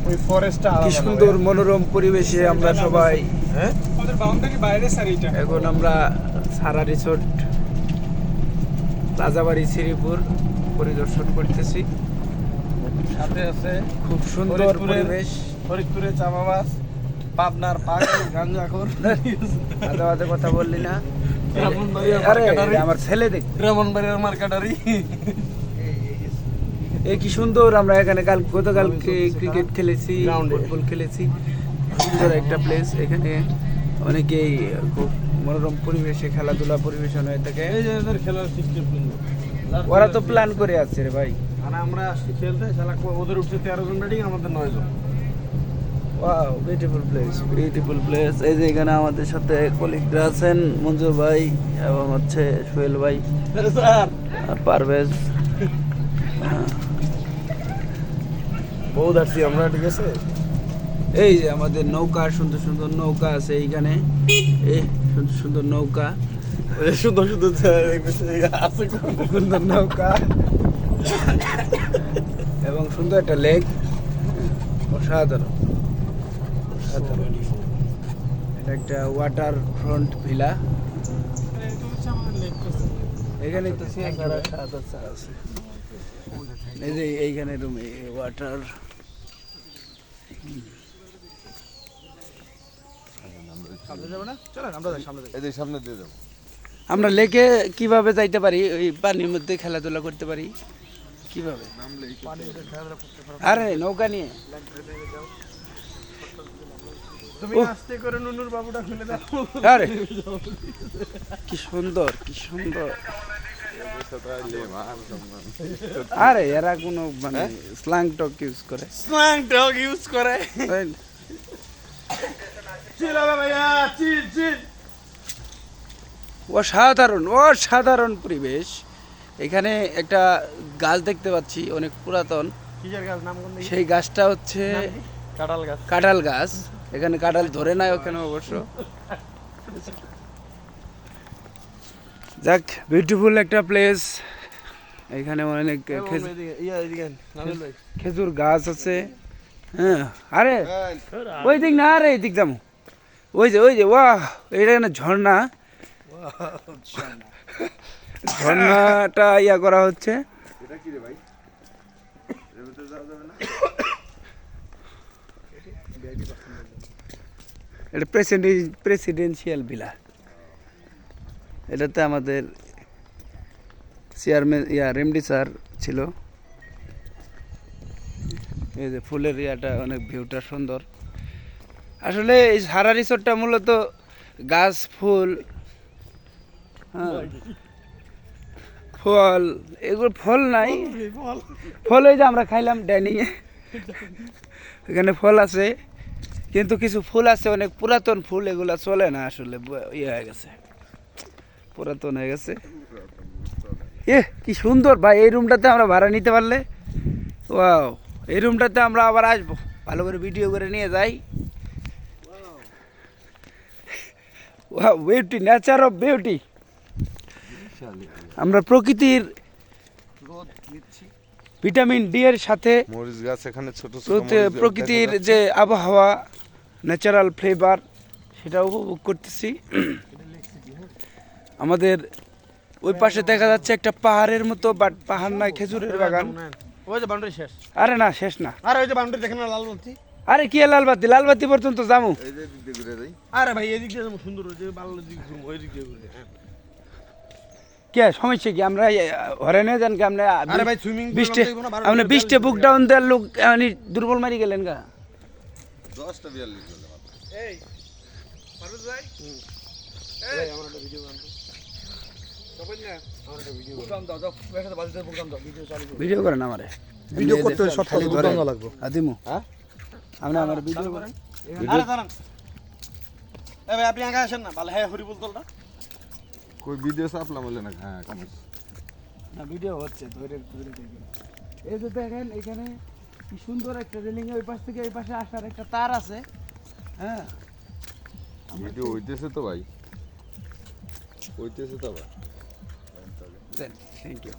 ওই ফরেস্টটা কি সুন্দর মনোরম পরিবেশে আমরা সবাই হ্যাঁ আমাদের বাউন্ডারি বাইরে স্যার এইটা এখন আমরা সারা রিসোর্ট রাজাবাড়ি শ্রীপুর পরিদর্শন করতেছি। সাথে আছে খুব সুন্দর পরিবেশ। ফরিদপুরের চামাবাস, পাবনার পাগল গাঞ্জাখোর, আদাওয়াতে কথা বললি না। ব্রাহ্মণবাড়িয়ার আরে মার্কেটারি, আমার ছেলে দেখ, ব্রাহ্মণবাড়িয়ার মার্কেটারি। এই কি সুন্দর। আমরা এখানে গতকালকে ক্রিকেট খেলেছি, ফুটবল খেলেছি। সুন্দর একটা প্লেস। এখানে অনেকেই খুব মনোরম পরিবেশে খেলাধুলা পরিবেশন হয়ে থাকে। এই যে এদের খেলার সিস্টেম সুন্দর। ওরা তো প্ল্যান করে আছে রে ভাই। আর আমরা আসছি খেলতে, শালা ওদের উঠছে 13 জন ব্যাটিং, আমাদের 9 জন। Wow, beautiful place, beautiful place. এই যে এখানে আমাদের সাথে কলিগরা আছেন, মঞ্জু ভাই এবং হচ্ছে সোহেল ভাই স্যার আর পারভেজ। বহুত আসছি আমরা, ঠিক আছে। এই যে আমাদের নৌকা, সুন্দর সুন্দর নৌকা আছে এইখানে। এই সুন্দর সুন্দর নৌকা, সুন্দর সুন্দর আছে, সুন্দর নৌকা এবং সুন্দর একটা লেক। অসাধারণ অসাধারণ। এটা একটা ওয়াটার ফ্রন্ট ভিলা। এখানে তো সিয়ার আছে। এই যে এইখানে রুমে ওয়াটার। আমরা লেকে কিভাবে যাইতে পারি? ওই পানির মধ্যে খেলাধুলা করতে পারি কিভাবে? আরে নৌকা নিয়ে তুমি আস্তে করে নুনুর বাবুটা খুলে দাও। আরে কি সুন্দর, কি সুন্দর। আরে এরা কোনো মানে স্ল্যাং টক ইউজ করে, স্ল্যাং টক ইউজ করে। চিল হবে ভাইয়া, চিল চিল। অসাধারণ অসাধারণ পরিবেশ। এখানে একটা গাছ দেখতে পাচ্ছি, অনেক পুরাতন। কিসের গাছ, নাম কোন? সেই গাছটা হচ্ছে কাঁঠাল গাছ। কাঁঠাল গাছ। এখানে কাঁঠাল ধরে নাই ওখানে অবশ্য। যাক, বিউটিফুল একটা প্লেস। এখানে অনেক খেজুর গাছ আছে। হ্যাঁ, আরে ওই দিক না, আরে এই দিক যাবো। ওই যে ওয়াহ, এটা না ঝর্ণা। ঝর্ণাটা ইয়া করা হচ্ছে। এটা প্রেসিডেন্সিয়াল ভিলা। এটাতে আমাদের চেয়ারম্যান রেমডি স্যার ছিল। এই যে ফুলের ইয়াটা, অনেক ভিউটা সুন্দর। আসলে এই সারা রিসোর্টটা মূলত গাছ, ফুল, হ্যাঁ, ফল। এগুলো ফল নাই, ফল ওই যে আমরা খাইলাম ডাইনিংয়ে, এখানে ফল আছে। কিন্তু কিছু ফুল আছে অনেক পুরাতন ফুল, এগুলা চলে না আসলে, ইয়ে হয়ে গেছে, পুরাতন হয়ে গেছে। কি সুন্দর ভাই। এই রুমটাতে আমরা ভাড়া নিতে পারলে, ওয়াও, এই রুমটাতে আমরা আবার আসবো, ভালো করে ভিডিও করে নিয়ে যাই। Wow, beauty, nature of beauty. আমরা প্রকৃতির ভিটামিন ডি এর সাথে মরিচ গাছ এখানে ছোট প্রকৃতির যে আবহাওয়া, ন্যাচারাল ফ্লেভার, সেটা উপভোগ করতেছি। আমাদের ওই পাশে দেখা যাচ্ছে একটা পাহাড়ের মতো, বাট পাহাড় নয়, খেজুরের বাগান। ওই যে বাউন্ডারি শেষ। আরে না, শেষ না। আরে ওই যে বাউন্ডারি দেখেন না, লাল বাতি। আরে কি লালবাতি? লালবাতি পর্যন্ত যাবো। আরে ভাই এদিক দিয়ে যাবো, সুন্দর, ওই যে ভালো দিক, ওই দিক দিয়ে ঘুরে। কে সমস্যা কি? আমরা হরে নিয়ে যান কি? আমরা আরে ভাই সুইমিং আপনি 20টা বুক ডাউন দেওয়ার লোক দুর্বল মারি গেলেন গা। 10টা 42 এই পারভেজ ভাই, এই আমার একটা ভিডিও বানাবো। সবাই না আমার একটা ভিডিও বানাবো। দাও দাও, বেশটা বাজে প্রোগ্রাম দাও, ভিডিও চালু করো। ভিডিও করেন আমারে। ভিডিও করতে সব খালি ধরে লাগবে। আদিমু, হ্যাঁ, আপনি আমার ভিডিও করেন। আরে দাঁড়ান। এই ভাই আপনি আগে আসেন না, ভালো। হ্যাঁ, হরিবুল দলটা কই ভিডিও ছাপলাম বলে না? হ্যাঁ, কমেন্ট না, ভিডিও হচ্ছে, ধরে ধরে দেখবেন। এই যে দেখেন, এখানে কি সুন্দর একটা রেলিং, ওই পাশ থেকে এই পাশে আসার একটা তার আছে। হ্যাঁ, ভিডিও হইতেছে তো ভাই, হইতেছে তো ভাই। Thank you.